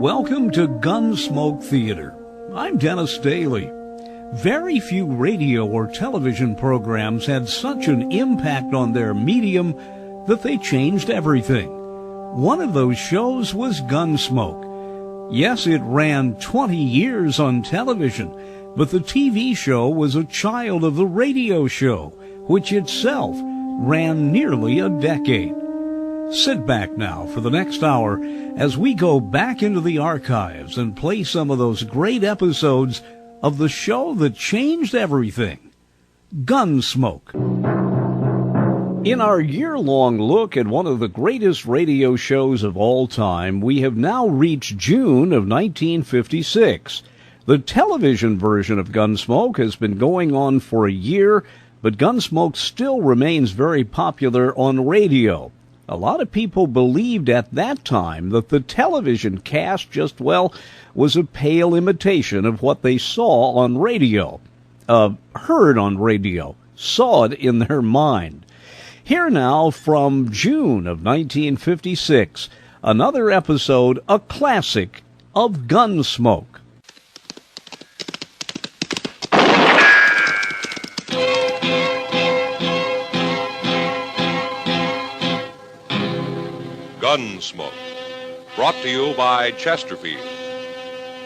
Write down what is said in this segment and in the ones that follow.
Welcome to Gunsmoke Theater. I'm Dennis Daly. Very few radio or television programs had such an impact on their medium that they changed everything. One of those shows was Gunsmoke. Yes, it ran 20 years on television, but the TV show was a child of the radio show, which itself ran nearly a decade. Sit back now for the next hour as we go back into the archives and play some of those great episodes of the show that changed everything, Gunsmoke. In our year-long look at one of the greatest radio shows of all time, we have now reached June of 1956. The television version of Gunsmoke has been going on for a year, but Gunsmoke still remains very popular on radio. A lot of people believed at that time that the television cast was a pale imitation of what they saw on radio, heard on radio, saw it in their mind. Here now from June of 1956, another episode, a classic of Gunsmoke. Gunsmoke, brought to you by Chesterfield.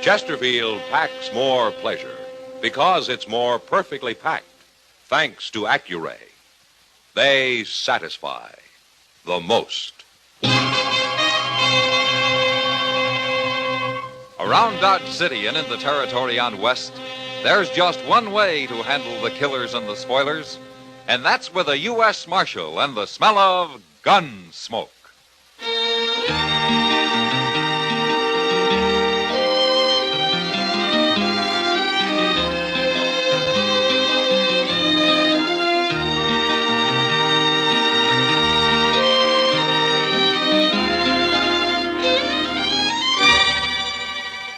Chesterfield packs more pleasure because it's more perfectly packed, thanks to Accuray. They satisfy the most. Around Dodge City and in the territory on West, there's just one way to handle the killers and the spoilers, and that's with a U.S. Marshal and the smell of gun smoke.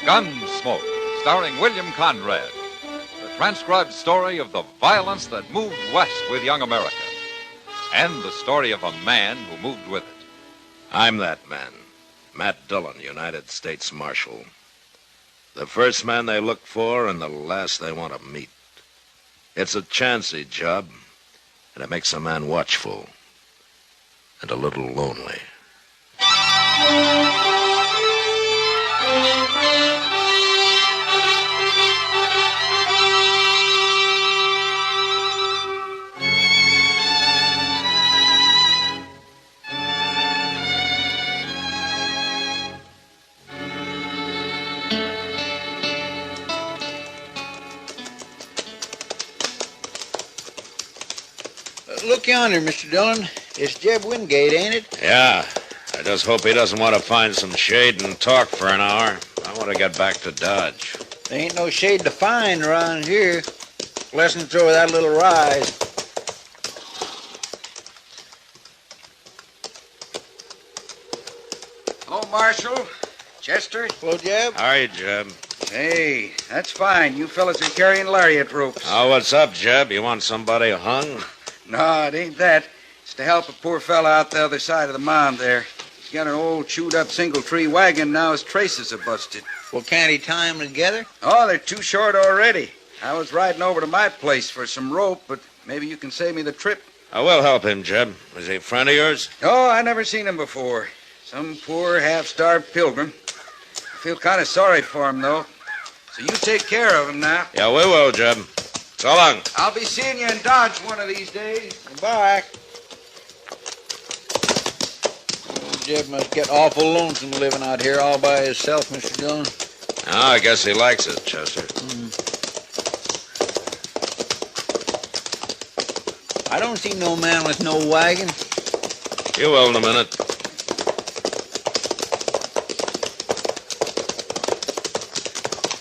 Gunsmoke, starring William Conrad, the transcribed story of the violence that moved west with young America, and the story of a man who moved with it. I'm that man, Matt Dillon, United States Marshal. The first man they look for and the last they want to meet. It's a chancy job, and it makes a man watchful and a little lonely. Look yonder, Mr. Dillon. It's Jeb Wingate, ain't it? Yeah. I just hope he doesn't want to find some shade and talk for an hour. I want to get back to Dodge. There ain't no shade to find around here. Lessons over that little rise. Hello, Marshal. Chester. Hello, Jeb. How are you, Jeb? Hey, that's fine. You fellas are carrying lariat ropes. Oh, what's up, Jeb? You want somebody hung? No, it ain't that. It's to help a poor fella out the other side of the mound there. He's got an old chewed-up single-tree wagon. Now his traces are busted. Well, can't he tie them together? Oh, they're too short already. I was riding over to my place for some rope, but maybe you can save me the trip. I will help him, Jeb. Is he a friend of yours? Oh, I never seen him before. Some poor, half-starved pilgrim. I feel kind of sorry for him, though. So you take care of him now. Yeah, we will, Jeb. So long. I'll be seeing you in Dodge one of these days. Goodbye. Oh, Jeb must get awful lonesome living out here all by himself, Mr. Dillon. Oh, I guess he likes it, Chester. I don't see no man with no wagon. You will in a minute.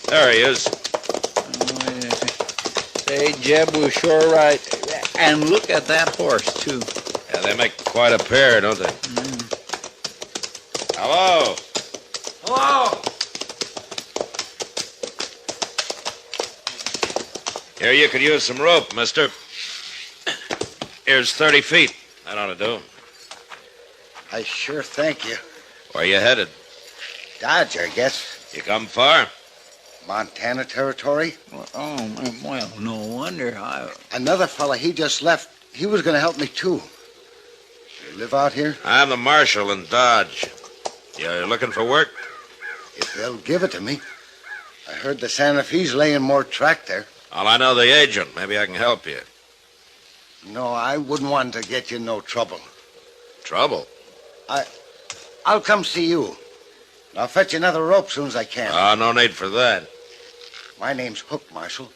There he is. Oh, yes. Say, Jeb was sure right. And look at that horse, too. Yeah, they make quite a pair, don't they? Hello. Hello. Here, you could use some rope, mister. Here's 30 feet. That ought to do. I sure thank you. Where you headed? Dodge, I guess. You come far? Montana territory. Well, no wonder. Another fella, he just left. He was going to help me, too. You live out here? I'm the marshal in Dodge. You looking for work? If they'll give it to me. I heard the Santa Fe's laying more track there. Well, I know the agent. Maybe I can help you. No, I wouldn't want to get you in no trouble. Trouble? I'll come see you. I'll fetch you another rope soon as I can. No need for that. My name's Hook, Marshal.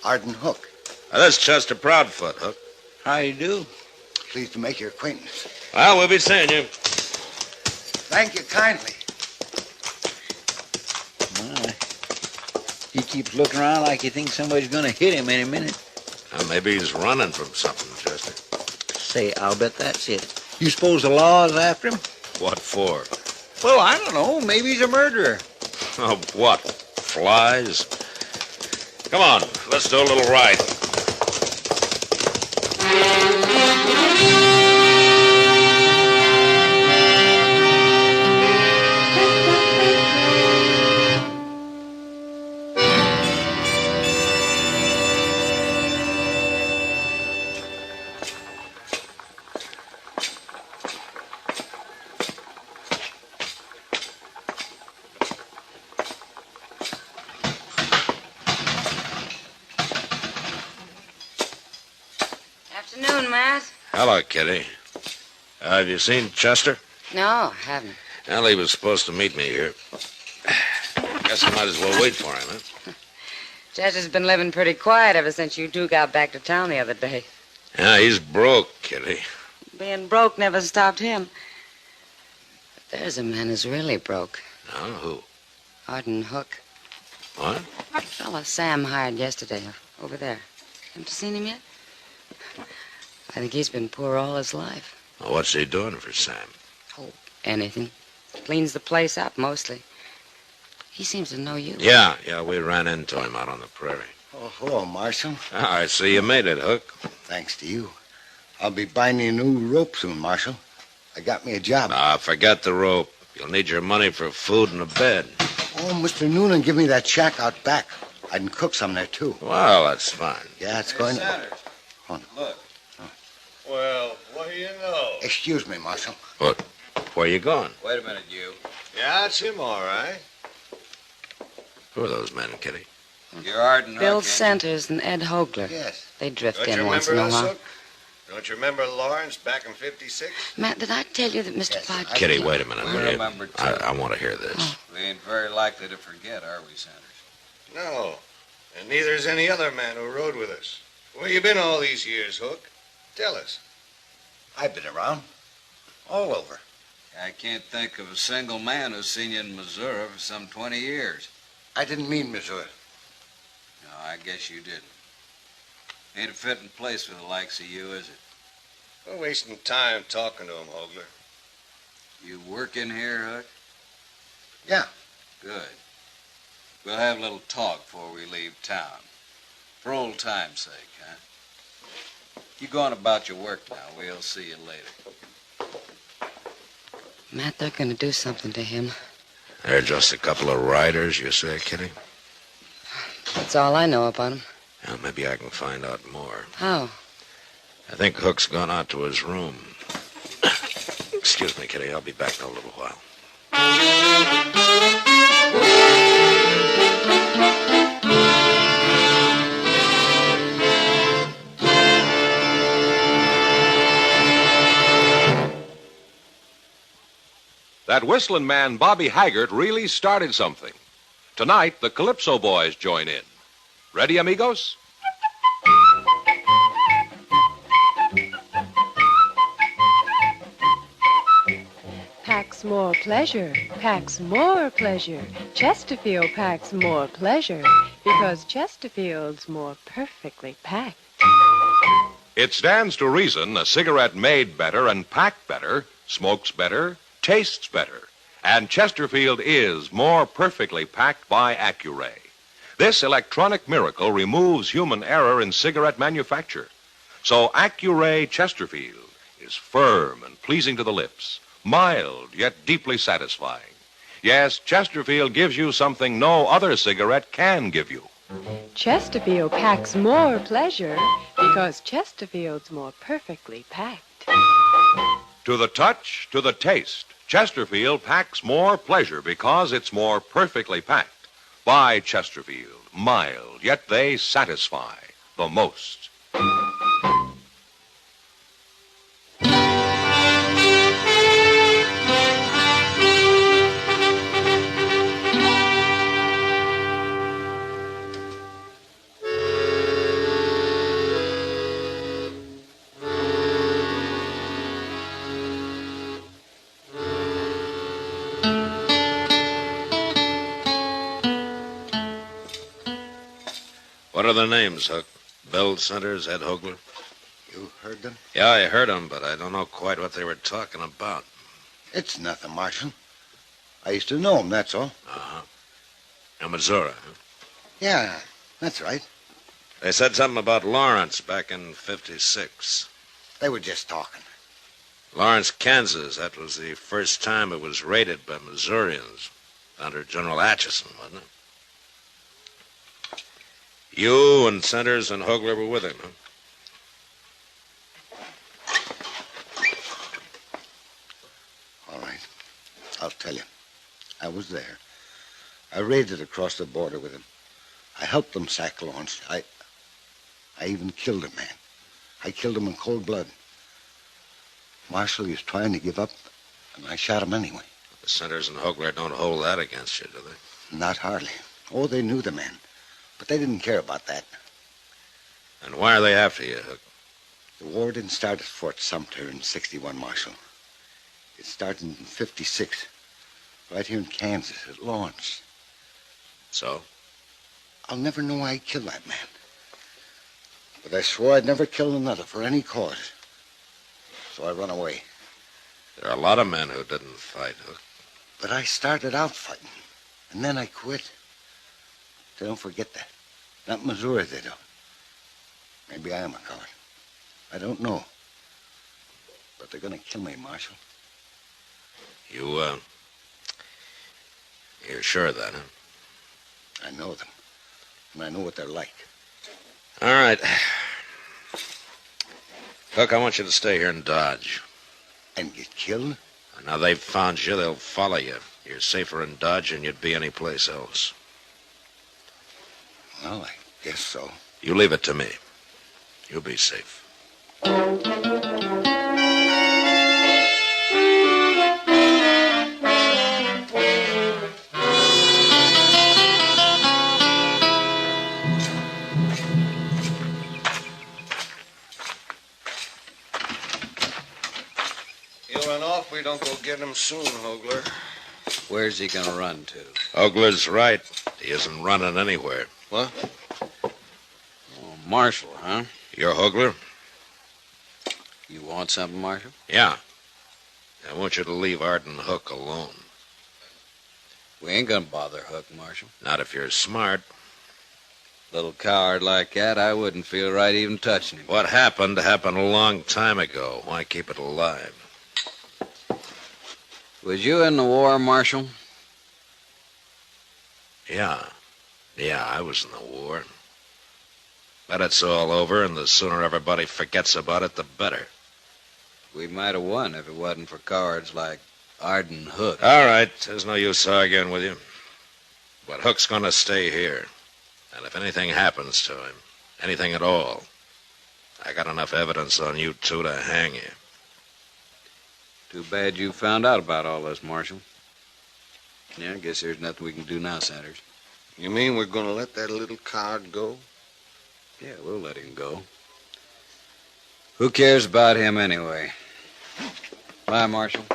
Arden Hook. That's Chester Proudfoot, Hook. How you do? Pleased to make your acquaintance. Well, we'll be seeing you. Thank you kindly. My. He keeps looking around like he thinks somebody's going to hit him any minute. Well, maybe he's running from something, Chester. Say, I'll bet that's it. You suppose the law is after him? What for? Well, I don't know. Maybe he's a murderer. Oh, what? Flies? Come on, let's do a little ride. Afternoon, Matt. Hello, Kitty. Have you seen Chester? No, I haven't. Well, he was supposed to meet me here. Guess I might as well wait for him, huh? Chester's been living pretty quiet ever since you two got back to town the other day. Yeah, he's broke, Kitty. Being broke never stopped him. But there's a man who's really broke. No, who? Arden Hook. What? The fella Sam hired yesterday over there. Haven't you seen him yet? I think he's been poor all his life. Well, what's he doing for Sam? Oh, anything. Cleans the place up, mostly. He seems to know you. Yeah, we ran into him out on the prairie. Oh, hello, Marshal. I see you made it, Hook. Thanks to you. I'll be buying you a new rope soon, Marshal. I got me a job. Forget the rope. You'll need your money for food and a bed. Oh, Mr. Noonan, give me that shack out back. I can cook some there, too. Well, that's fine. Yeah, it's going... Sanders, Oh. look. Well, what do you know? Excuse me, Marshal. What? Where you going? Wait a minute, you. Yeah, it's him, all right. Who are those men, Kitty? You're Arden Bill Hook, ain't you? Centers and Ed Hogler. Yes. They drift Don't you in once in remember a us, while. Hook? Don't you remember Lawrence back in 56? Matt, did I tell you that Mr. Yes, Podge... Kitty, wait a minute. We will you? remember, too. I want to hear this. We ain't very likely to forget, are we, Sanders? No, and neither's any other man who rode with us. Where you been all these years, Hook? Tell us. I've been around. All over. I can't think of a single man who's seen you in Missouri for some 20 years. I didn't mean Missouri. No, I guess you didn't. Ain't a fitting place for the likes of you, is it? We're wasting time talking to him, Hogler. You work in here, Hook? Yeah. Good. We'll have a little talk before we leave town. For old time's sake, huh? You go on about your work now. We'll see you later. Matt, they're going to do something to him. They're just a couple of riders, you say, Kitty? That's all I know about him. Well, maybe I can find out more. How? I think Hook's gone out to his room. Excuse me, Kitty. I'll be back in a little while. That whistling man, Bobby Haggart, really started something. Tonight, the Calypso Boys join in. Ready, amigos? Packs more pleasure, packs more pleasure. Chesterfield packs more pleasure because Chesterfield's more perfectly packed. It stands to reason a cigarette made better and packed better smokes better, tastes better. And Chesterfield is more perfectly packed by Accuray. This electronic miracle removes human error in cigarette manufacture. So Accuray Chesterfield is firm and pleasing to the lips, mild yet deeply satisfying. Yes, Chesterfield gives you something no other cigarette can give you. Chesterfield packs more pleasure because Chesterfield's more perfectly packed. To the touch, to the taste, Chesterfield packs more pleasure because it's more perfectly packed. Buy Chesterfield, mild, yet they satisfy the most. What are their names, Hook? Bill Centers, Ed Hogler? You heard them? Yeah, I heard them, but I don't know quite what they were talking about. It's nothing, Marshal. I used to know them, that's all. Uh-huh. In Missouri, huh? Yeah, that's right. They said something about Lawrence back in 56. They were just talking. Lawrence, Kansas. That was the first time it was raided by Missourians under General Atchison, wasn't it? You and Centers and Hogler were with him, huh? All right. I'll tell you. I was there. I raided across the border with him. I helped them sack Lawrence. I even killed a man. I killed him in cold blood. Marshal, he was trying to give up, and I shot him anyway. The Centers and Hogler don't hold that against you, do they? Not hardly. Oh, they knew the man. But they didn't care about that. And why are they after you, Hook? The war didn't start at Fort Sumter in 61, Marshal. It started in 56, right here in Kansas, at Lawrence. So? I'll never know why I killed that man. But I swore I'd never kill another for any cause. So I run away. There are a lot of men who didn't fight, Hook. But I started out fighting, and then I quit. They don't forget that. Not in Missouri, they don't. Maybe I am a coward. I don't know. But they're gonna kill me, Marshal. You're sure of that, huh? I know them. And I know what they're like. All right. Hook, I want you to stay here in Dodge. And get killed? Now they've found you, they'll follow you. You're safer in Dodge than you'd be anyplace else. Well, I guess so. You leave it to me. You'll be safe. He'll run off if we don't go get him soon, Hogler. Where's he gonna run to? Hogler's right. He isn't running anywhere. What? Oh, Marshal, huh? You're Hogler? You want something, Marshal? Yeah. I want you to leave Arden Hook alone. We ain't gonna bother Hook, Marshal. Not if you're smart. Little coward like that, I wouldn't feel right even touching him. What happened happened a long time ago. Why keep it alive? Was you in the war, Marshal? Yeah, I was in the war. But it's all over, and the sooner everybody forgets about it, the better. We might have won if it wasn't for cowards like Arden Hook. All right, there's no use arguing with you. But Hook's gonna stay here. And if anything happens to him, anything at all, I got enough evidence on you two to hang you. Too bad you found out about all this, Marshal. Yeah, I guess there's nothing we can do now, Sanders. You mean we're gonna let that little coward go? Yeah, we'll let him go. Who cares about him anyway? Bye, Marshal.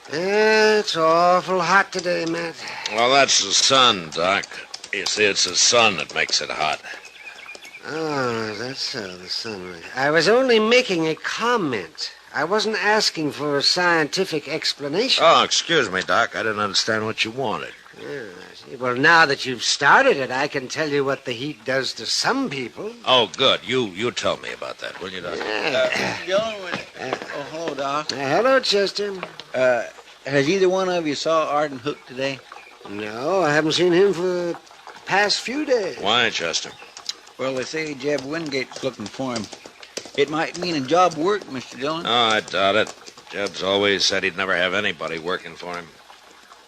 It's awful hot today, Matt. Well, that's the sun, Doc. You see, it's the sun that makes it hot. Oh, that's so, the sun. I was only making a comment. I wasn't asking for a scientific explanation. Oh, excuse me, Doc. I didn't understand what you wanted. Yeah, I see. Well, now that you've started it, I can tell you what the heat does to some people. Oh, good. You tell me about that, will you, Doc? Hello, Doc. Hello, Chester. Has either one of you saw Arden Hook today? No, I haven't seen him for the past few days. Why, Chester? Well, they say Jeb Wingate's looking for him. It might mean a job work, Mr. Dillon. Oh, I doubt it. Jeb's always said he'd never have anybody working for him.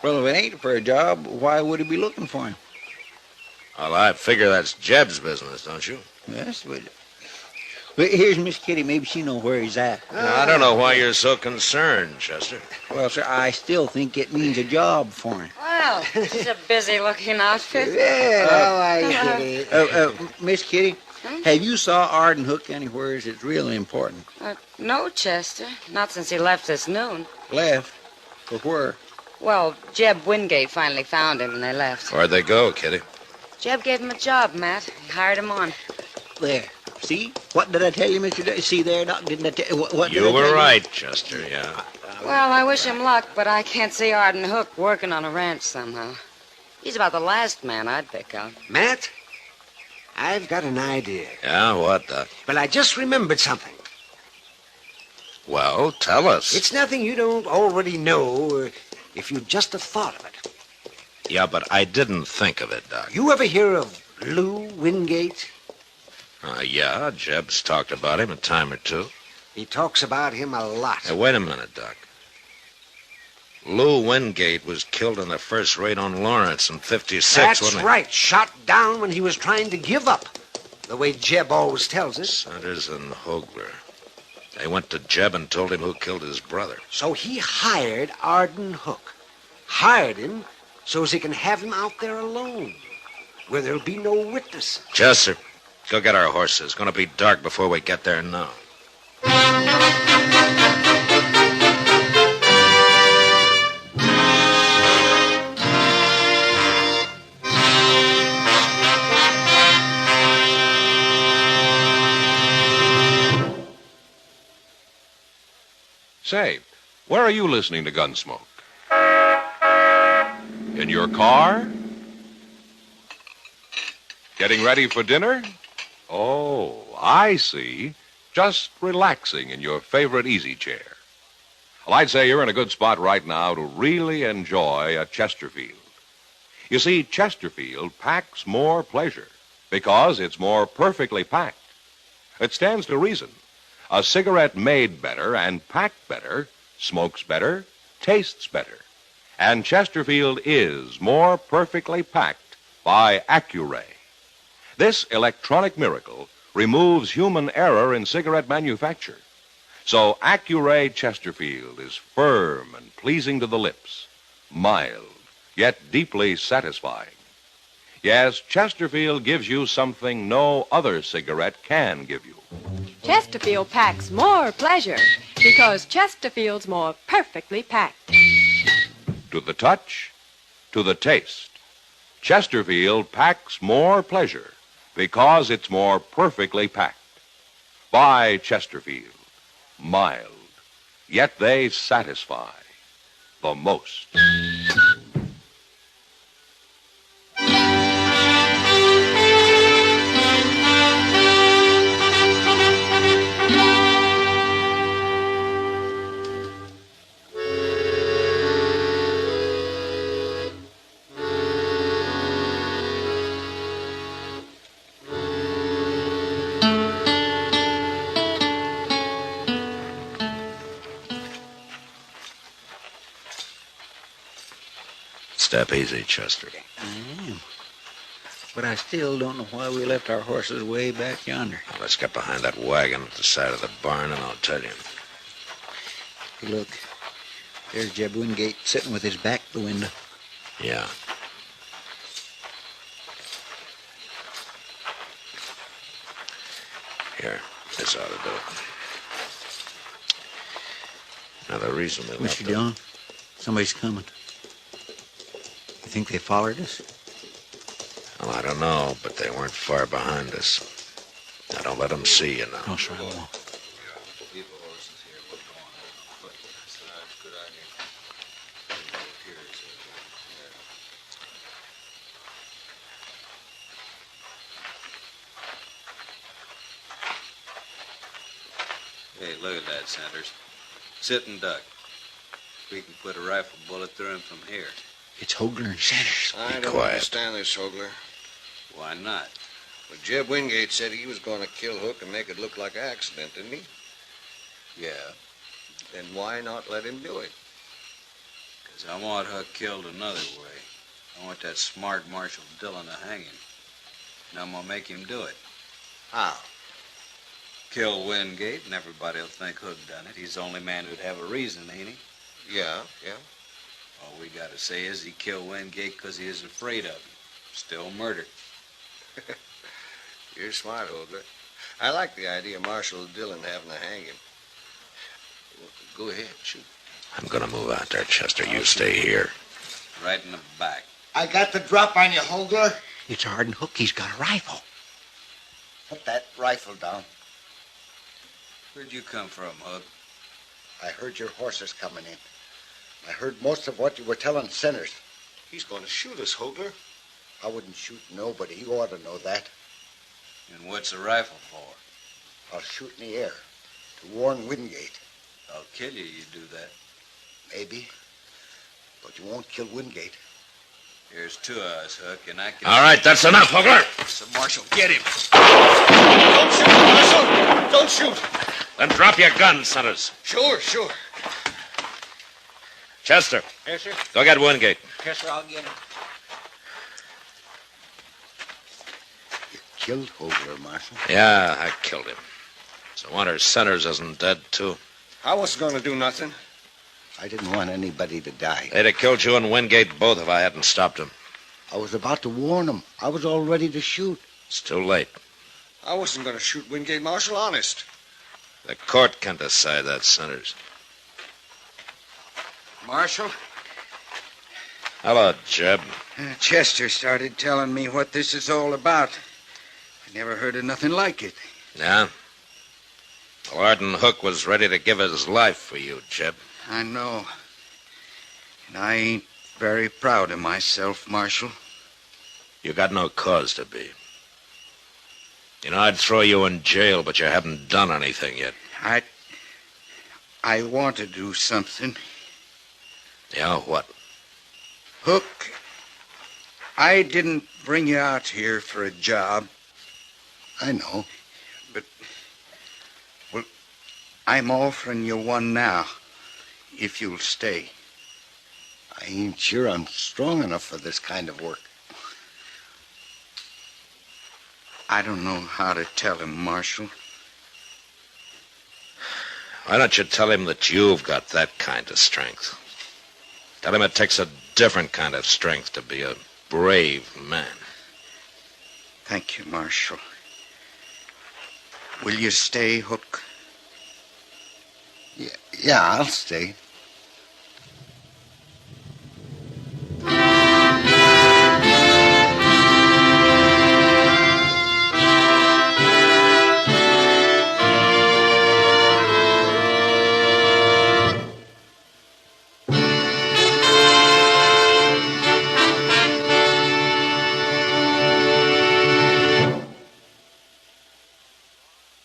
Well, if it ain't for a job, why would he be looking for him? Well, I figure that's Jeb's business, don't you? Yes, but here's Miss Kitty. Maybe she know where he's at. Now, I don't know why you're so concerned, Chester. Well, sir, I still think it means a job for him. Well, she's a busy-looking outfit. Yeah, how are you, Kitty? Miss Kitty, have you saw Arden Hook anywhere? It's really important. No, Chester. Not since he left this noon. Left? For where? Well, Jeb Wingate finally found him and they left. Where'd they go, Kitty? Jeb gave him a job, Matt. He hired him on. There. See? What did I tell you, Mr. See there, Doc? Didn't I tell you? What You were right, Chester, yeah. Well, I wish him luck, but I can't see Arden Hook working on a ranch somehow. He's about the last man I'd pick out. Matt, I've got an idea. Yeah, what, Doc? Well, I just remembered something. Well, tell us. It's nothing you don't already know if you just have thought of it. Yeah, but I didn't think of it, Doc. You ever hear of Lou Wingate? Yeah, Jeb's talked about him a time or two. He talks about him a lot. Hey, wait a minute, Doc. Lou Wingate was killed in the first raid on Lawrence in 56, That's wasn't he? right. Shot down when he was trying to give up. The way Jeb always tells us. Sanders and Hogler. They went to Jeb and told him who killed his brother. So he hired Arden Hook. Hired him so as he can have him out there alone, where there'll be no witnesses. Chester, go get our horses. It's going to be dark before we get there now. Say, where are you listening to Gunsmoke? In your car? Getting ready for dinner? Oh, I see. Just relaxing in your favorite easy chair. Well, I'd say you're in a good spot right now to really enjoy a Chesterfield. You see, Chesterfield packs more pleasure because it's more perfectly packed. It stands to reason. A cigarette made better and packed better smokes better, tastes better. And Chesterfield is more perfectly packed by Accuray. This electronic miracle removes human error in cigarette manufacture. So Accuray Chesterfield is firm and pleasing to the lips, mild, yet deeply satisfying. Yes, Chesterfield gives you something no other cigarette can give you. Chesterfield packs more pleasure because Chesterfield's more perfectly packed. To the touch, to the taste, Chesterfield packs more pleasure because it's more perfectly packed. Buy Chesterfield. Mild, yet they satisfy the most. Step easy, Chester. I am. But I still don't know why we left our horses way back yonder. Now, let's get behind that wagon at the side of the barn, and I'll tell you. Hey, look. There's Jeb Wingate sitting with his back to the window. Yeah. Here, this ought to do it. Now, the reason we left Mr. Dillon, somebody's coming. You think they followed us? Well, I don't know, but they weren't far behind us. Now, don't let them see you now. No, sir, I won't. Leave the horses here. We'll go on foot. That's a good idea. Here's Hey, look at that, Sanders. Sit and duck. We can put a rifle bullet through him from here. It's Hogler and Sanders. I don't understand this, Hogler. Why not? Well, Jeb Wingate said he was going to kill Hook and make it look like an accident, didn't he? Yeah, Then why not let him do it? 'cause I want Huck killed another way. I want that smart Marshal Dillon to hang him. And I'm going to make him do it. How? Kill Wingate, and everybody will think Hook done it. He's the only man who'd have a reason, ain't he? Yeah. All we got to say is he killed Wingate because he is afraid of him. Still murder. You're smart, Hogler. I like the idea of Marshal Dillon having to hang him. Well, go ahead, shoot. I'm going to move out there, Chester. You stay here. Right in the back. I got the drop on you, Hogler. It's Arden Hook. He's got a rifle. Put that rifle down. Where'd you come from, Hook? I heard your horses coming in. I heard most of what you were telling Sinners. He's going to shoot us, Hogler. I wouldn't shoot nobody. You ought to know that. And what's the rifle for? I'll shoot in the air to warn Wingate. I'll kill you, you do that. Maybe. But you won't kill Wingate. There's two of us, Hook, and I can... All right, that's enough, Hogler. So, Marshal, get him. Don't shoot, Marshal. Don't shoot. Then drop your gun, Sanders. Sure. Chester, Yes, sir. go get Wingate. Yes, sir, I'll get him. You killed Hogler, Marshal. Yeah, I killed him. So wonder Sanders isn't dead, too. I wasn't going to do nothing. I didn't want anybody to die. They'd have killed you and Wingate both if I hadn't stopped him. I was about to warn him. I was all ready to shoot. It's too late. I wasn't going to shoot Wingate, Marshal, honest. The court can decide that, Sanders. Marshal, Hello, Jeb. Chester started telling me what this is all about. I never heard of nothing like it. Yeah? Well, Arden Hook was ready to give his life for you, Jeb. I know. And I ain't very proud of myself, Marshal. You got no cause to be. You know, I'd throw you in jail, but you haven't done anything yet. I want to do something. Yeah, what? Hook, I didn't bring you out here for a job. I know. But, well, I'm offering you one now, if you'll stay. I ain't sure I'm strong enough for this kind of work. I don't know how to tell him, Marshal. Why don't you tell him that you've got that kind of strength? Tell him it takes a different kind of strength to be a brave man. Thank you, Marshal. Will you stay, Hook? Yeah, I'll stay.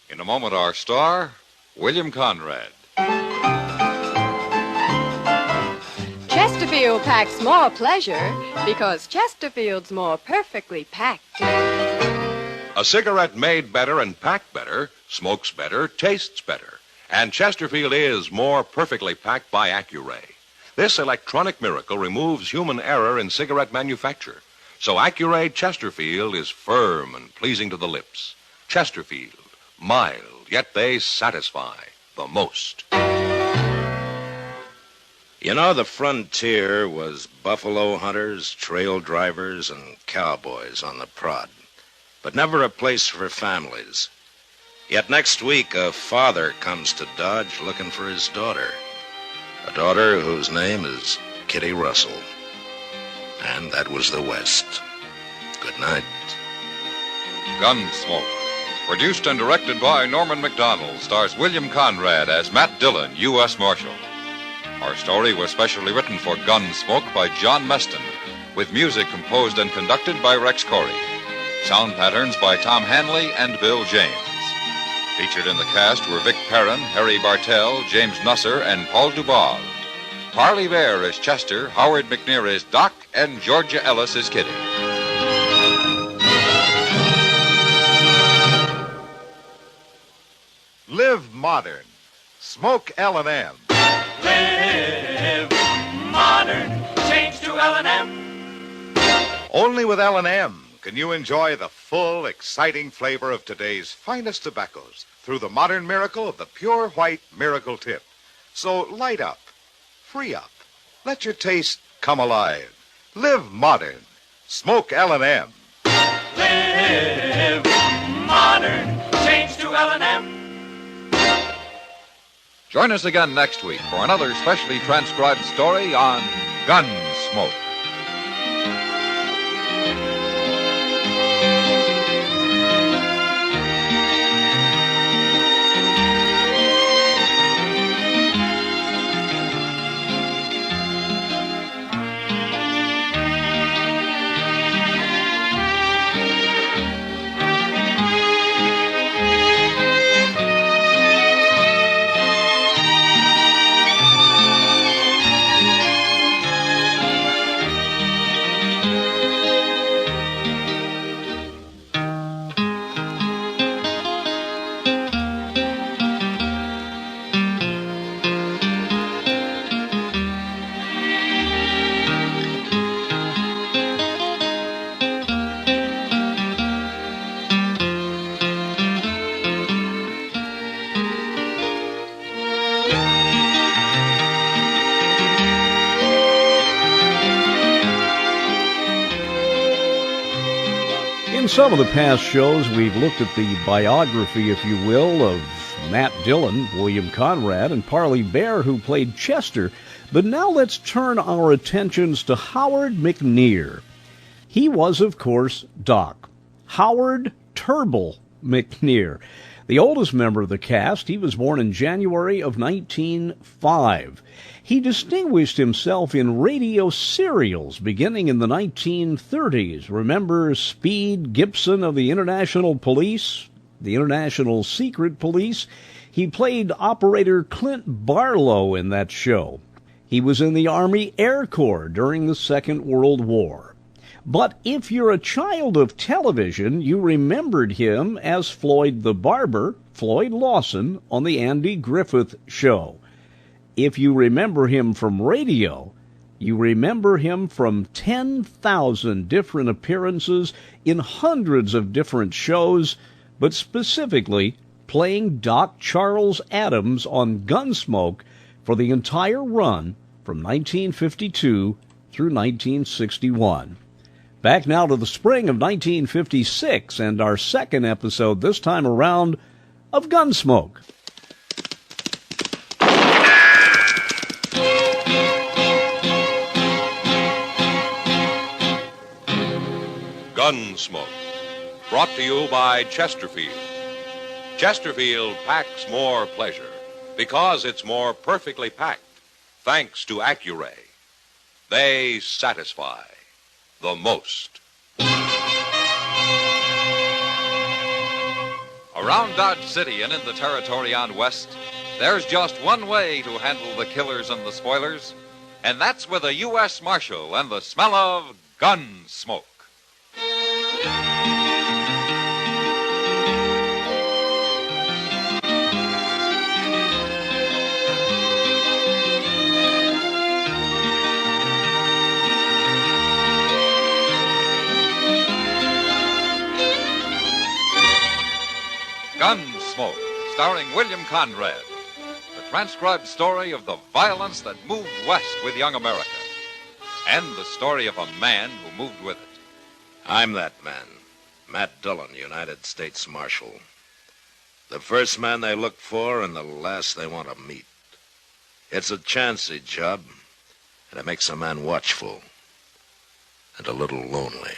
In a moment, our star, William Conrad. Chesterfield packs more pleasure because Chesterfield's more perfectly packed. A cigarette made better and packed better, smokes better, tastes better. And Chesterfield is more perfectly packed by Accuray. This electronic miracle removes human error in cigarette manufacture. So Accuray Chesterfield is firm and pleasing to the lips. Chesterfield, mild, yet they satisfy the most. You know, the frontier was buffalo hunters, trail drivers, and cowboys on the prod, but never a place for families. Yet next week, a father comes to Dodge looking for his daughter. A daughter whose name is Kitty Russell. And that was the West. Good night. Gunsmoke, Produced and directed by Norman MacDonald, stars William Conrad as Matt Dillon, U.S. Marshal. Our story was specially written for Gunsmoke by John Meston, with music composed and conducted by Rex Corey. Sound patterns by Tom Hanley and Bill James. Featured in the cast were Vic Perrin, Harry Bartell, James Nusser, and Paul Dubov. Parley Bear is Chester, Howard McNear is Doc, and Georgia Ellis is Kitty. Live modern. Smoke L&M. Live modern. Change to L&M. Only with L&M can you enjoy the full, exciting flavor of today's finest tobaccos through the modern miracle of the pure white Miracle Tip. So light up, free up, let your taste come alive. Live modern. Smoke L&M. Live modern. Change to L&M. Join us again next week for another specially transcribed story on Gunsmoke. In some of the past shows, we've looked at the biography, if you will, of Matt Dillon, William Conrad, and Parley Bear, who played Chester. But now let's turn our attentions to Howard McNear. He was, of course, Doc. Howard Turble McNear. The oldest member of the cast, he was born in January of 1905. He distinguished himself in radio serials beginning in the 1930s. Remember Speed Gibson of the International Police, the International Secret Police? He played Operator Clint Barlow in that show. He was in the Army Air Corps during the Second World War. But if you're a child of television, you remembered him as Floyd the Barber, Floyd Lawson, on the Andy Griffith Show. If you remember him from radio, you remember him from 10,000 different appearances in hundreds of different shows, but specifically playing Doc Charles Adams on Gunsmoke for the entire run from 1952 through 1961. Back now to the spring of 1956 and our second episode this time around of Gunsmoke. Gunsmoke, brought to you by Chesterfield. Chesterfield packs more pleasure because it's more perfectly packed, thanks to Accuray. They satisfy the most. Around Dodge City and in the territory on West, there's just one way to handle the killers and the spoilers, and that's with a U.S. Marshal and the smell of Gunsmoke. Gunsmoke, starring William Conrad. The transcribed story of the violence that moved west with young America. And the story of a man who moved with it. I'm that man, Matt Dillon, United States Marshal. The first man they look for and the last they want to meet. It's a chancy job, and it makes a man watchful and a little lonely.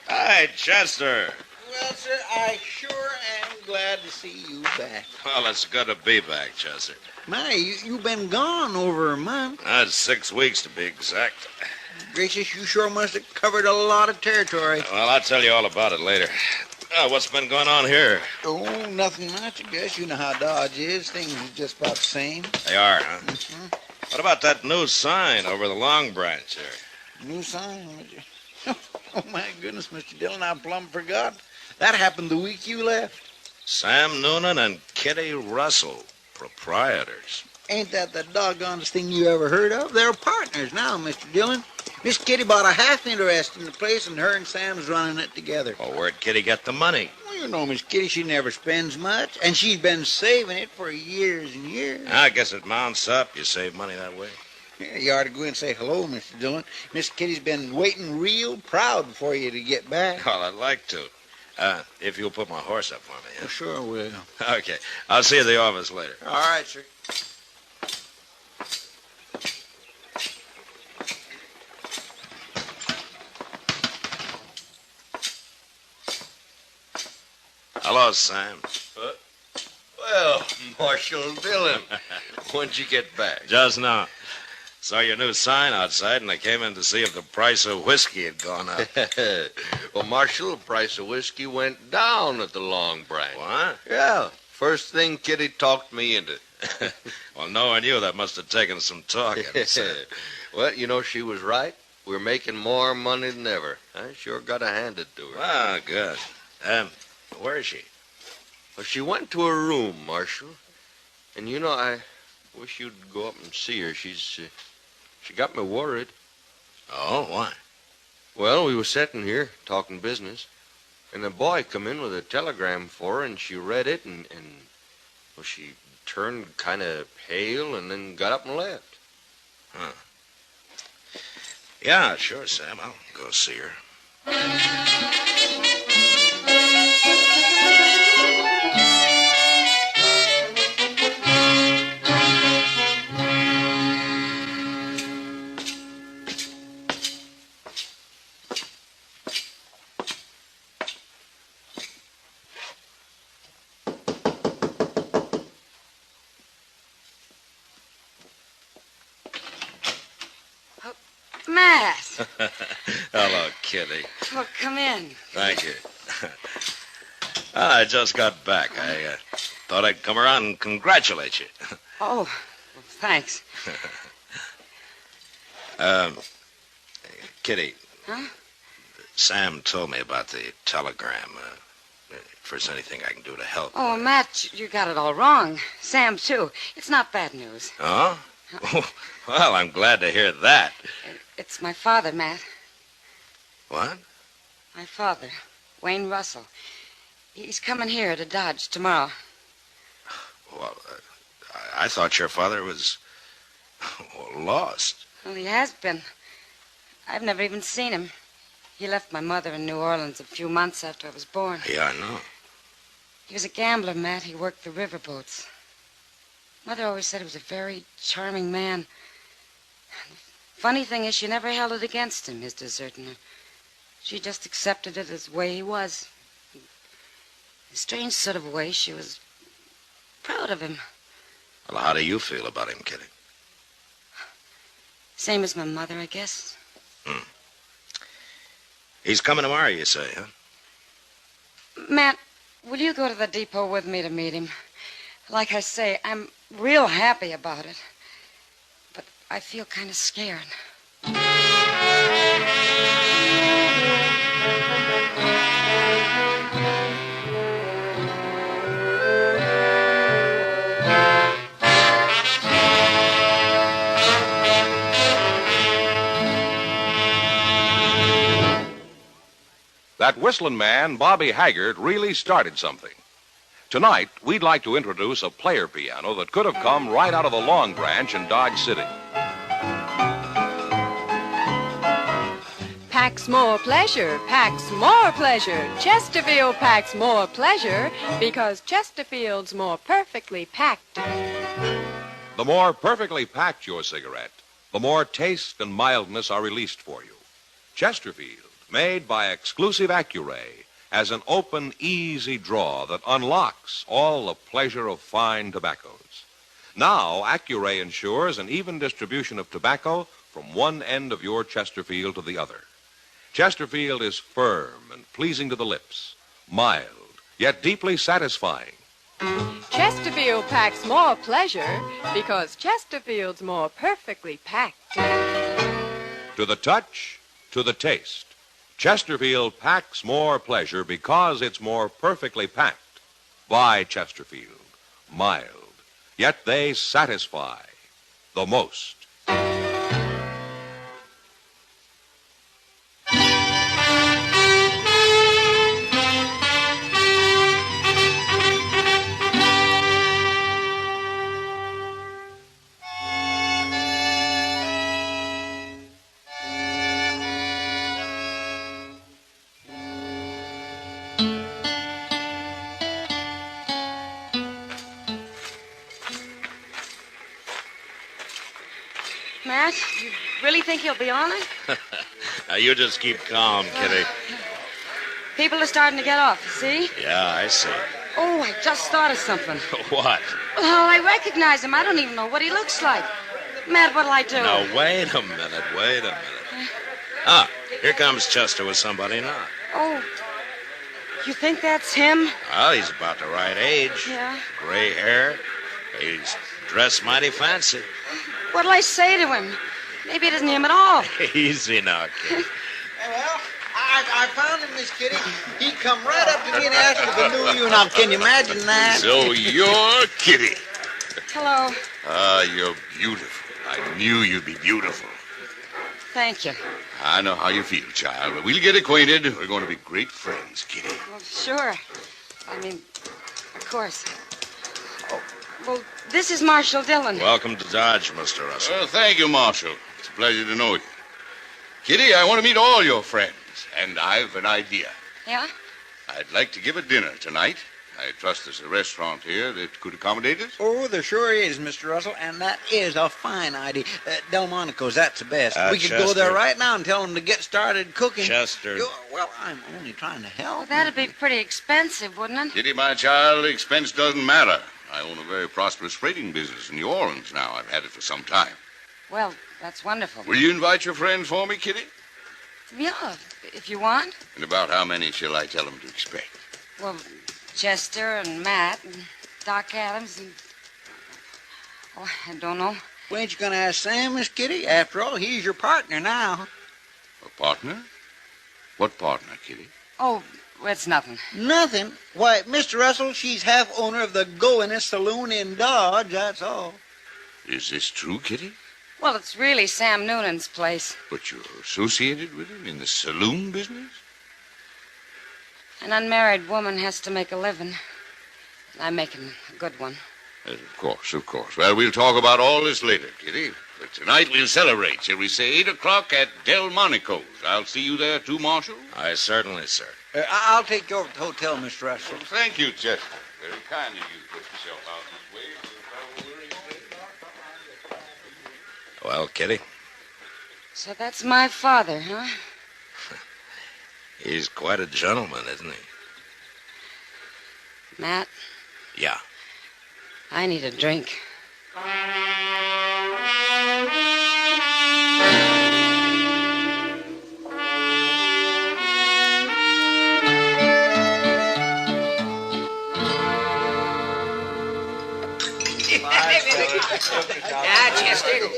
Hi, Chester. Well, sir, I sure am glad to see you back. Well, it's good to be back, Chester. My, you've been gone over a month. That's 6 weeks to be exact. Gracious, you sure must have covered a lot of territory. Well, I'll tell you all about it later. What's been going on here? Oh, nothing much, I guess. You know how Dodge is. Things are just about the same. They are, huh? Mm-hmm. What about that new sign over the Long Branch there? New sign? Oh, my goodness, Mr. Dillon, I plumb forgot. That happened the week you left. Sam Noonan and Kitty Russell, proprietors. Ain't that the doggonest thing you ever heard of? They're partners now, Mr. Dillon. Miss Kitty bought a half interest in the place, and her and Sam's running it together. Well, where'd Kitty get the money? Well, you know, Miss Kitty, she never spends much, and she's been saving it for years and years. I guess it mounts up. You save money that way. Yeah, you ought to go in and say hello, Mr. Dillon. Miss Kitty's been waiting real proud for you to get back. Well, I'd like to. If you'll put my horse up for me. Well, sure I will. Okay. I'll see you at the office later. All right, sir. Hello, Sam. Well, Marshal Dillon, when'd you get back? Just now. Saw your new sign outside, and I came in to see if the price of whiskey had gone up. Well, Marshal, the price of whiskey went down at the Long Branch. What? Yeah, first thing Kitty talked me into. Well, knowing you, that must have taken some talking. Well, you know, she was right. We're making more money than ever. I sure got to hand it to her. Ah, good. Where is she? Well, she went to her room, Marshal. And, you know, I wish you'd go up and see her. She got me worried. Oh, why? Well, we were sitting here talking business, and a boy come in with a telegram for her, and she read it, and well, she turned kind of pale and then got up and left. Huh. Yeah, sure, Sam. I'll go see her. Matt. Hello, Kitty. Well, come in. Thank you. I just got back. I thought I'd come around and congratulate you. Oh, well, thanks. Kitty. Huh? Sam told me about the telegram. If there's anything I can do to help. Oh, Matt, you got it all wrong. Sam, too. It's not bad news. Oh? Well, I'm glad to hear that. It's my father, Matt. What? My father, Wayne Russell. He's coming here to Dodge tomorrow. Well, I thought your father was lost. Well, he has been. I've never even seen him. He left my mother in New Orleans a few months after I was born. Yeah, I know. He was a gambler, Matt. He worked the riverboats. Mother always said he was a very charming man. The funny thing is she never held it against him, his deserting her. She just accepted it as the way he was. In a strange sort of way, she was proud of him. Well, how do you feel about him, Kitty? Same as my mother, I guess. He's coming tomorrow, you say, huh? Matt, will you go to the depot with me to meet him? Like I say, I'm real happy about it. But I feel kind of scared. That whistling man, Bobby Haggart, really started something. Tonight, we'd like to introduce a player piano that could have come right out of the Long Branch in Dodge City. Packs more pleasure, packs more pleasure. Chesterfield packs more pleasure because Chesterfield's more perfectly packed. The more perfectly packed your cigarette, the more taste and mildness are released for you. Chesterfield, made by exclusive Accuray, has an open, easy draw that unlocks all the pleasure of fine tobaccos. Now, Accuray ensures an even distribution of tobacco from one end of your Chesterfield to the other. Chesterfield is firm and pleasing to the lips, mild, yet deeply satisfying. Chesterfield packs more pleasure because Chesterfield's more perfectly packed. To the touch, to the taste, Chesterfield packs more pleasure because it's more perfectly packed. By Chesterfield, mild, yet they satisfy the most. Matt, you really think he'll be on it? Now, you just keep calm, Kitty. People are starting to get off, see? Yeah, I see. Oh, I just thought of something. What? Oh, I recognize him. I don't even know what he looks like. Matt, what'll I do? Now, wait a minute. Ah, here comes Chester with somebody now. Oh, you think that's him? Well, he's about the right age. Yeah. Gray hair. He's dressed mighty fancy. What'll I say to him? Maybe it isn't him at all. Easy now, kid. Well, I found him, Miss Kitty. He come right up to me and asked if I knew you. Now, can you imagine that? So you're Kitty. Hello. Ah, you're beautiful. I knew you'd be beautiful. Thank you. I know how you feel, child, but we'll get acquainted. We're going to be great friends, Kitty. Well, sure. I mean, of course. Oh, well, this is Marshal Dillon. Welcome to Dodge, Mr. Russell. Well, thank you, Marshal. It's a pleasure to know you. Kitty, I want to meet all your friends, and I've an idea. Yeah? I'd like to give a dinner tonight. I trust there's a restaurant here that could accommodate us. Oh, there sure is, Mr. Russell, and that is a fine idea. Delmonico's, that's the best. We could go there Chester. right now and tell them to get started cooking. Chester. Well, I'm only trying to help. Well, that'd be pretty expensive, wouldn't it? Kitty, my child, expense doesn't matter. I own a very prosperous freighting business in New Orleans now. I've had it for some time. Well, that's wonderful. Will you invite your friends for me, Kitty? Yeah, if you want. And about how many shall I tell them to expect? Well, Chester and Matt and Doc Adams and... Oh, I don't know. Well, ain't you going to ask Sam, Miss Kitty? After all, he's your partner now. A partner? What partner, Kitty? Oh, it's nothing. Nothing? Why, Mr. Russell, she's half owner of the Goinest Saloon in Dodge, that's all. Is this true, Kitty? Well, it's really Sam Noonan's place. But you're associated with him in the saloon business? An unmarried woman has to make a living. I'm making a good one. Yes, of course, of course. Well, we'll talk about all this later, Kitty. But tonight we'll celebrate, shall we say, 8 o'clock at Delmonico's. I'll see you there, too, Marshal? Aye, certainly, sir. I'll take you over to the hotel, Mr. Russell. Well, thank you, Chester. Very kind of you to put yourself out this way. Well, Kitty, So that's my father, huh? he's quite a gentleman, isn't he? Matt, Yeah. I need a drink.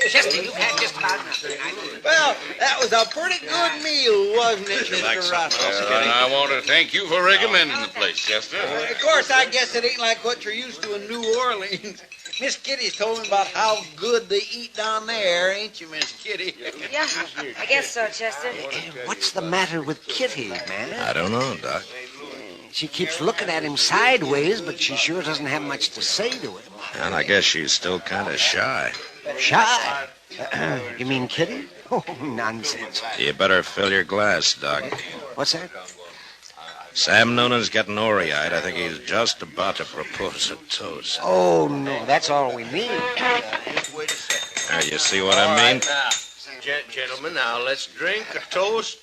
Chester, you've had just about nothing. Well, that was a pretty good meal, wasn't it, Mr. Russell? And I want to thank you for recommending the place, Chester. Of course, I guess it ain't like what you're used to in New Orleans. Miss Kitty's told me about how good they eat down there, ain't you, Miss Kitty? Yeah, I guess so, Chester. What's the matter with Kitty, man? I don't know, Doc. She keeps looking at him sideways, but she sure doesn't have much to say to him. And I guess she's still kind of shy. Shy? You mean Kitty? Oh, nonsense. You better fill your glass, Doc. What's that? Sam Noonan's getting orey-eyed. I think he's just about to propose a toast. Oh, no, that's all we need. There, you see what I mean? Gentlemen, now let's drink a toast.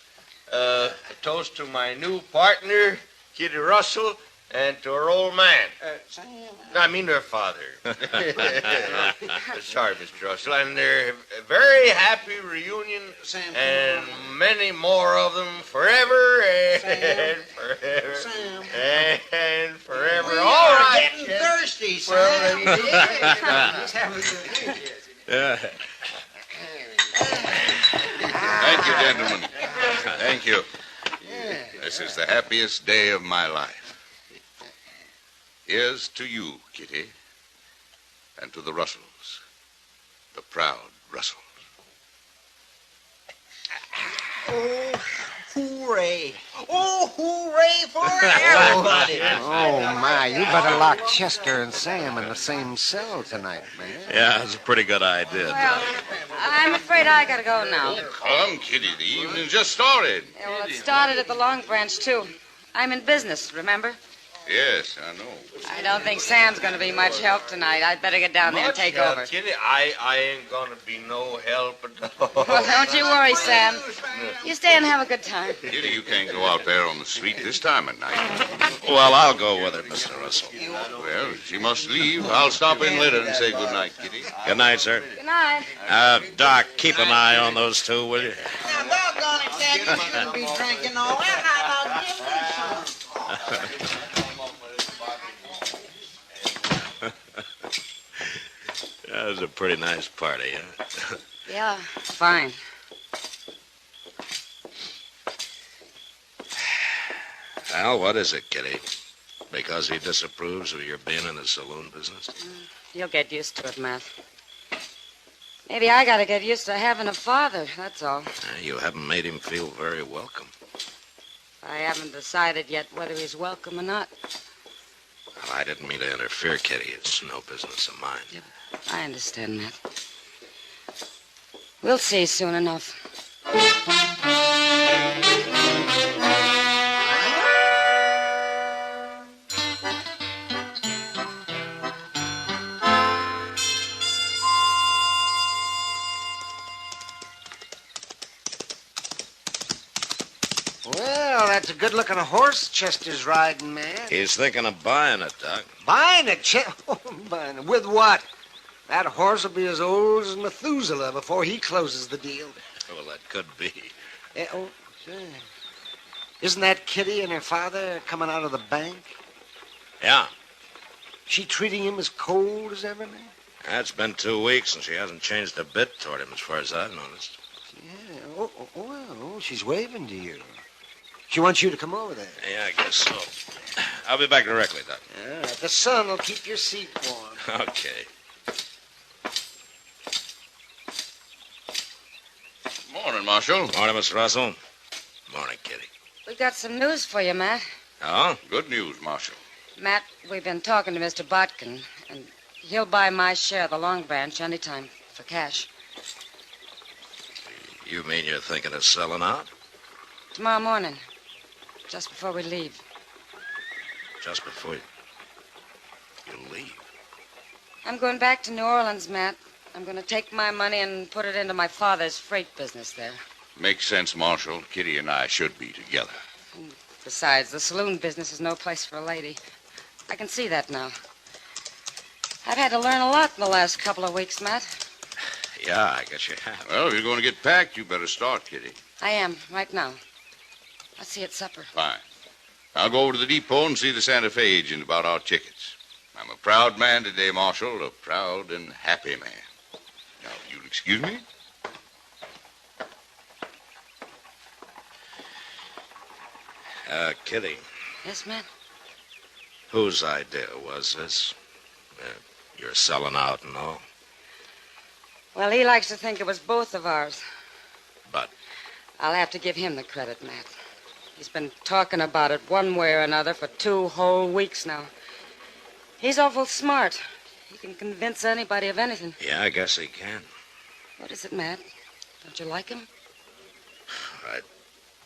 A toast to my new partner, Kitty Russell, and to her old man. Sam. I mean her father. Sorry, Mr. Russell. And their very happy reunion, Sam, and many more of them forever and forever Sam. and forever. We All are right. getting kid. thirsty, Sam. Let's have a good Thank you, gentlemen. Thank you. This is the happiest day of my life. Here's to you, Kitty, and to the Russells, the proud Russells. Oh, hooray. Oh, hooray for everybody. Oh, my, you better lock Chester and Sam in the same cell tonight, man. Yeah, that's a pretty good idea. Well, I'm afraid I gotta go now. Come, Kitty, the evening's just started. Yeah, well, it started at the Long Branch, too. I'm in business, remember? Yes, I know. I don't think Sam's gonna be much help tonight. I'd better get down there and take over. Kitty, I ain't gonna be no help at all. Well, don't you worry, Sam. You stay and have a good time. Kitty, you can't go out there on the street this time of night. Well, I'll go with her, Mr. Russell. Well, she must leave. I'll stop in later and say good night, Kitty. Good night, sir. Good night. Doc, keep an eye on those two, will you? Now, doggone it, Sam, you shouldn't be drinking all that. Now, give me some. That was a pretty nice party, huh? Yeah, fine. Well, what is it, Kitty? Because he disapproves of your being in the saloon business? You'll get used to it, Matt. Maybe I gotta get used to having a father, that's all. You haven't made him feel very welcome. I haven't decided yet whether he's welcome or not. Well, I didn't mean to interfere, Kitty. It's no business of mine. Yeah, I understand, Matt. We'll see soon enough. Well, that's a good-looking horse Chester's riding, man. He's thinking of buying it, Doc. Buying it, buying it. With what? That horse will be as old as Methuselah before he closes the deal. Well, that could be. Sure. Isn't that Kitty and her father coming out of the bank? Yeah. She treating him as cold as ever, man? It's been 2 weeks, and she hasn't changed a bit toward him, as far as I've noticed. Yeah. Well, she's waving to you. She wants you to come over there. Yeah, I guess so. I'll be back directly, Doc. All right. The sun will keep your seat warm. Okay. Morning, Marshal. Morning, Miss Russell. Morning, Kitty. We got some news for you, Matt. Oh? Good news, Marshal. Matt, we've been talking to Mr. Botkin, and he'll buy my share of the Long Branch anytime for cash. You mean you're thinking of selling out? Tomorrow morning, just before we leave. Just before you leave? I'm going back to New Orleans, Matt. I'm going to take my money and put it into my father's freight business there. Makes sense, Marshal. Kitty and I should be together. And besides, the saloon business is no place for a lady. I can see that now. I've had to learn a lot in the last couple of weeks, Matt. Yeah, I guess you have. Well, if you're going to get packed, you better start, Kitty. I am, right now. I'll see you at supper. Fine. I'll go over to the depot and see the Santa Fe agent about our tickets. I'm a proud man today, Marshal, a proud and happy man. Now, you'll excuse me? Kitty, Yes, Matt? whose idea was this? You're selling out and all. Well, he likes to think it was both of ours. But? I'll have to give him the credit, Matt. He's been talking about it one way or another for 2 whole weeks now. He's awful smart. He can convince anybody of anything. Yeah, I guess he can. What is it, Matt? Don't you like him? It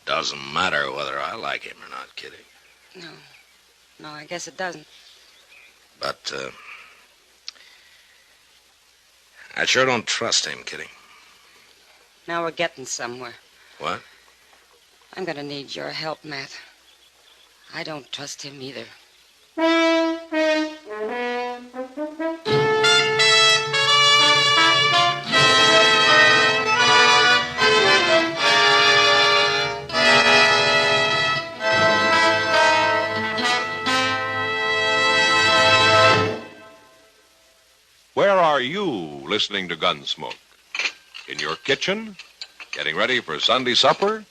doesn't matter whether I like him or not, Kitty. No. No, I guess it doesn't. But, I sure don't trust him, Kitty. Now we're getting somewhere. What? I'm going to need your help, Matt. I don't trust him either. Where are you listening to Gunsmoke? In your kitchen? Getting ready for Sunday supper?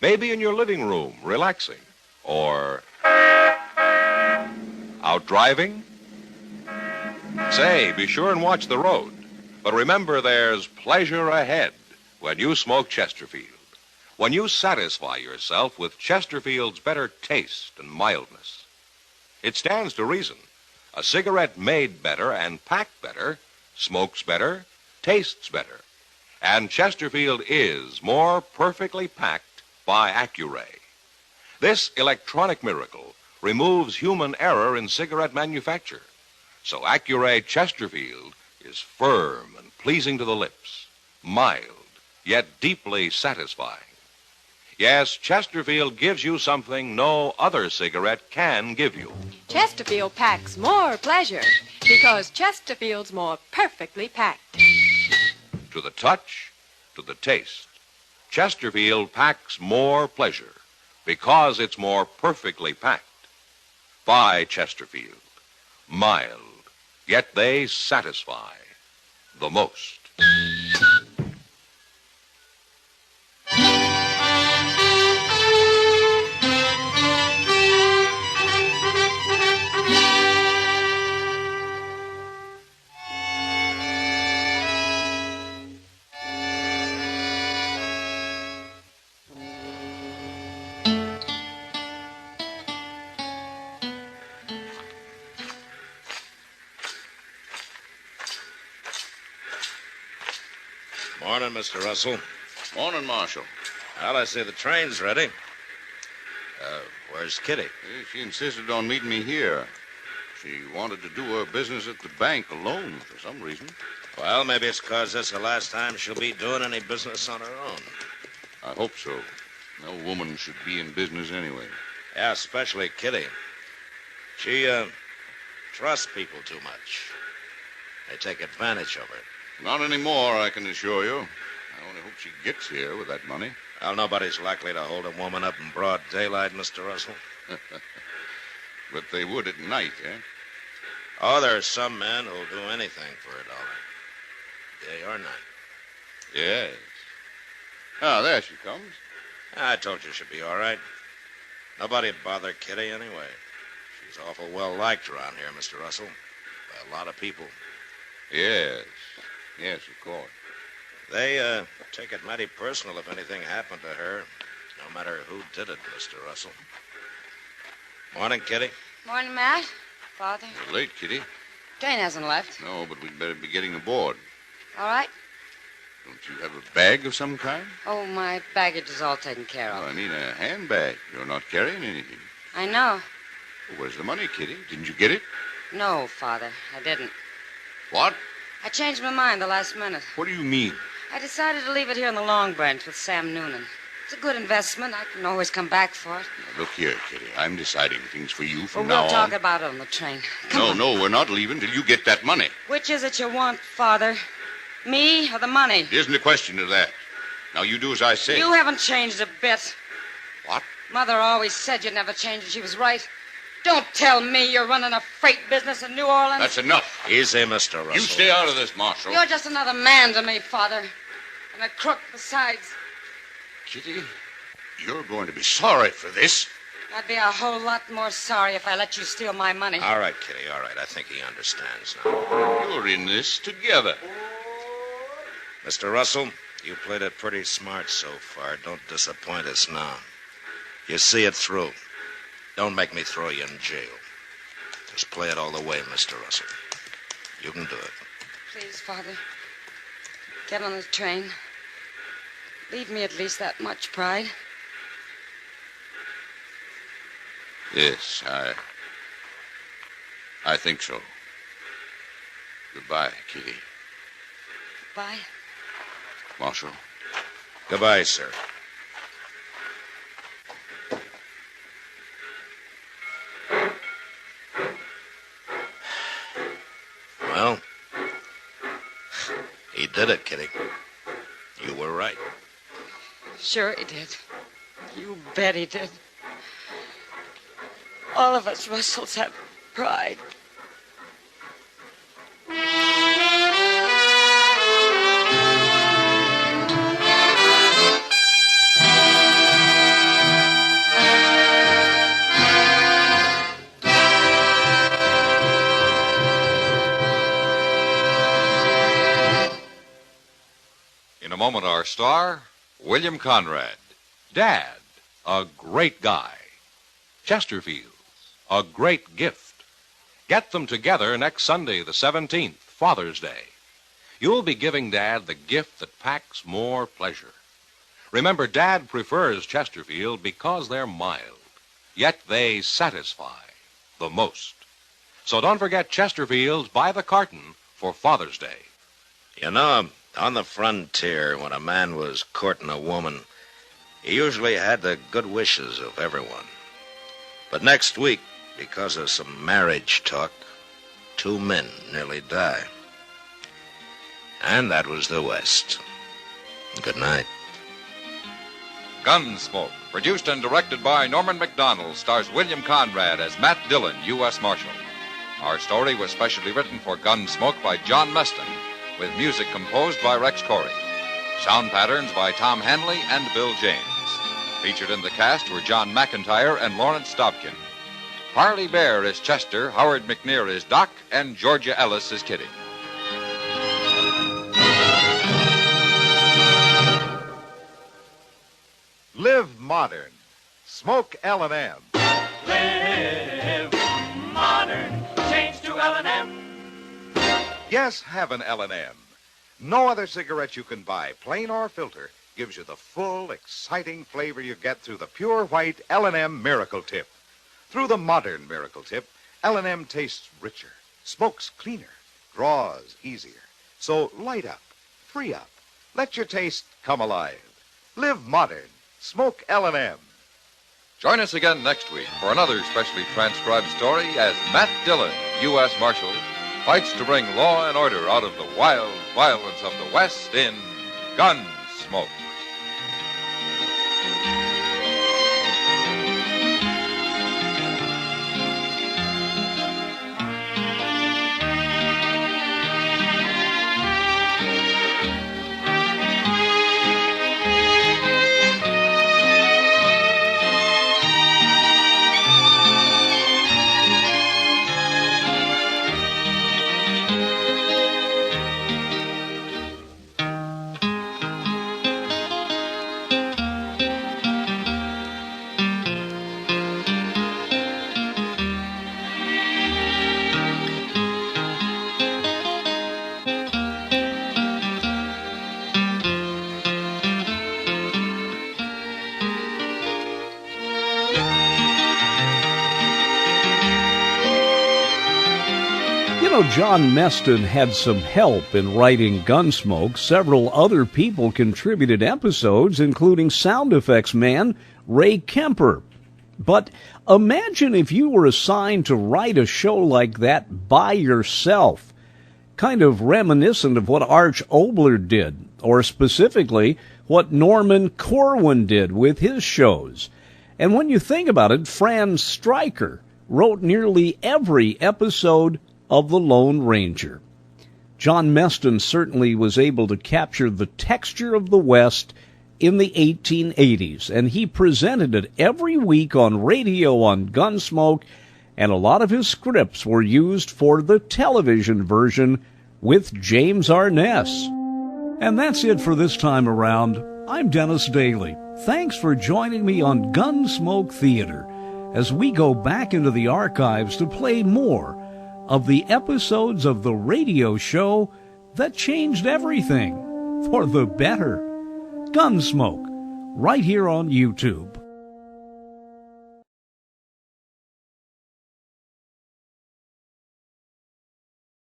Maybe in your living room, relaxing? Or out driving? Say, be sure and watch the road. But remember, there's pleasure ahead when you smoke Chesterfield. When you satisfy yourself with Chesterfield's better taste and mildness. It stands to reason. A cigarette made better and packed better, smokes better, tastes better. And Chesterfield is more perfectly packed by Accuray. This electronic miracle removes human error in cigarette manufacture. So Accuray Chesterfield is firm and pleasing to the lips, mild, yet deeply satisfying. Yes, Chesterfield gives you something no other cigarette can give you. Chesterfield packs more pleasure because Chesterfield's more perfectly packed. To the touch, to the taste, Chesterfield packs more pleasure because it's more perfectly packed. By Chesterfield. Mild, yet they satisfy the most. Morning, Mr. Russell. Morning, Marshal. Well, I see the train's ready. Where's Kitty? She insisted on meeting me here. She wanted to do her business at the bank alone for some reason. Well, maybe it's 'cause this is the last time she'll be doing any business on her own. I hope so. No woman should be in business anyway. Yeah, especially Kitty. She, trusts people too much. They take advantage of her. Not anymore, I can assure you. I only hope she gets here with that money. Well, nobody's likely to hold a woman up in broad daylight, Mr. Russell. But they would at night, eh? Oh, there are some men who'll do anything for $1. Day or night. Yes. Ah, there she comes. I told you she'd be all right. Nobody'd bother Kitty anyway. She's awful well liked around here, Mr. Russell, by a lot of people. Yes. Yes, of course. They take it mighty personal if anything happened to her, no matter who did it, Mr. Russell. Morning, Kitty. Morning, Matt. Father. You're late, Kitty. Train hasn't left. No, but we'd better be getting aboard. All right. Don't you have a bag of some kind? Oh, my baggage is all taken care of. Oh, I mean a handbag. You're not carrying anything. I know. Well, where's the money, Kitty? Didn't you get it? No, Father, I didn't. What? I changed my mind the last minute. What do you mean? I decided to leave it here in the Long Branch with Sam Noonan. It's a good investment. I can always come back for it. Now, look here, Kitty. I'm deciding things for you from Well, now we'll talk on. about it on the train. Come on. No, we're not leaving till you get that money. Which is it you want, Father? Me or the money? It isn't a question of that. Now, you do as I say. You haven't changed a bit. What? Mother always said you'd never change, and she was right. Don't tell me you're running a freight business in New Orleans. That's enough. Easy, Mr. Russell. You stay out of this, Marshal. You're just another man to me, Father. And a crook besides. Kitty, you're going to be sorry for this. I'd be a whole lot more sorry if I let you steal my money. All right, Kitty, all right. I think he understands now. You're in this together. Mr. Russell, you played it pretty smart so far. Don't disappoint us now. You see it through. Don't make me throw you in jail. Just play it all the way, Mr. Russell. You can do it. Please, Father. Get on the train. Leave me at least that much pride. Yes, I think so. Goodbye, Kitty. Bye. Marshal. Goodbye, sir. did it, Kitty. You were right. Sure he did. You bet he did. All of us Russells have pride. In a moment, our star, William Conrad. Dad, a great guy. Chesterfield, a great gift. Get them together next Sunday, the 17th, Father's Day. You'll be giving Dad the gift that packs more pleasure. Remember, Dad prefers Chesterfield because they're mild, yet they satisfy the most. So don't forget Chesterfield's by the carton for Father's Day. You know, on the frontier, when a man was courting a woman, he usually had the good wishes of everyone. But next week, because of some marriage talk, 2 men nearly died. And that was the West. Good night. Gunsmoke, produced and directed by Norman Macdonald, stars William Conrad as Matt Dillon, U.S. Marshal. Our story was specially written for Gunsmoke by John Meston, with music composed by Rex Corey. Sound patterns by Tom Hanley and Bill James. Featured in the cast were John McIntyre and Lawrence Dobkin. Harley Bear is Chester, Howard McNear is Doc, and Georgia Ellis is Kitty. Live modern. Smoke L&M. Live modern. Change to L&M. Yes, have an L&M. No other cigarette you can buy, plain or filter, gives you the full, exciting flavor you get through the pure white L&M Miracle Tip. Through the modern Miracle Tip, L&M tastes richer, smokes cleaner, draws easier. So light up, free up, let your taste come alive. Live modern. Smoke L&M. Join us again next week for another specially transcribed story as Matt Dillon, U.S. Marshal, fights to bring law and order out of the wild violence of the West in Gunsmoke. John Meston had some help in writing Gunsmoke. Several other people contributed episodes, including sound effects man Ray Kemper. But imagine if you were assigned to write a show like that by yourself, kind of reminiscent of what Arch Obler did, or specifically what Norman Corwin did with his shows. And when you think about it, Franz Stryker wrote nearly every episode of The Lone Ranger. John Meston certainly was able to capture the texture of the West in the 1880s, and he presented it every week on radio on Gunsmoke, and a lot of his scripts were used for the television version with James Arness. And that's it for this time around. I'm Dennis Daly. Thanks for joining me on Gunsmoke Theater as we go back into the archives to play more of the episodes of the radio show that changed everything for the better. Gunsmoke, right here on YouTube.